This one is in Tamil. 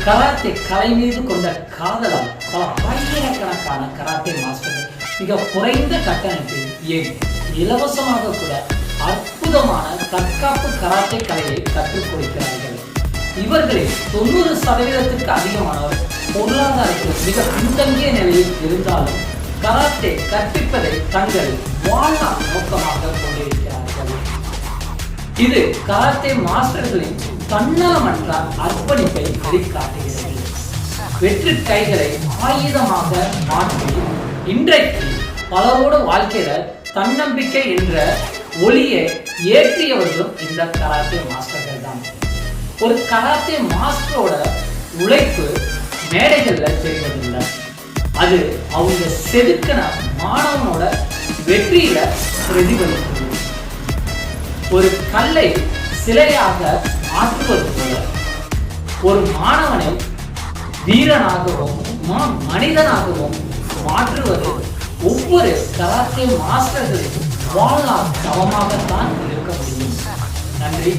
கராத்தே கலை மீது கொண்ட காதலால் பல ஆயிரக்கணக்கான கராத்தே மாஸ்டர்கள் மிக குறைந்த கட்டணத்தில் ஏன் இலவசமாக கூட அற்புதமான தற்காப்பு கராத்தே கலையை கற்றுக் கொடுக்கிறார்கள். இவர்களில் 90% அதிகமானவர் பொருளாதாரத்தில் மிக பின்தங்கிய நிலையில் இருந்தாலும் கராத்தே கற்பிப்பதை தங்கள் வாழ்நாள் நோக்கமாக கொண்டிருக்கிறார்கள். இது கராத்தே மாஸ்டர்களின் தன்னலமற்ற அர்ப்பணிப்பை வெளிக்காட்டுகிறது. வெற்றி கைகளை ஆயுதமாக மாற்றி இன்றைக்கு பலரோட வாழ்க்கையில தன்னம்பிக்கை என்ற ஒளியை ஏற்றியவர்களும் இந்த கராத்தே மாஸ்டர்கள் தான். ஒரு கராத்தே மாஸ்டரோட உழைப்பு மேடைகள்ல தெரிவதில்லை, அது அவங்க செதுக்கின மாணவனோட வெற்றியில பிரதிபலிக்கிறது. ஒரு கல்லை சிலையாக மாற்றுவது போல ஒரு மாணவனை வீரனாகவும் மனிதனாகவும் மாற்றுவது ஒவ்வொரு கராத்தே மாஸ்டர்களின் வாழ்நாள் தவமாகத்தான் இருக்க முடியும். நன்றி.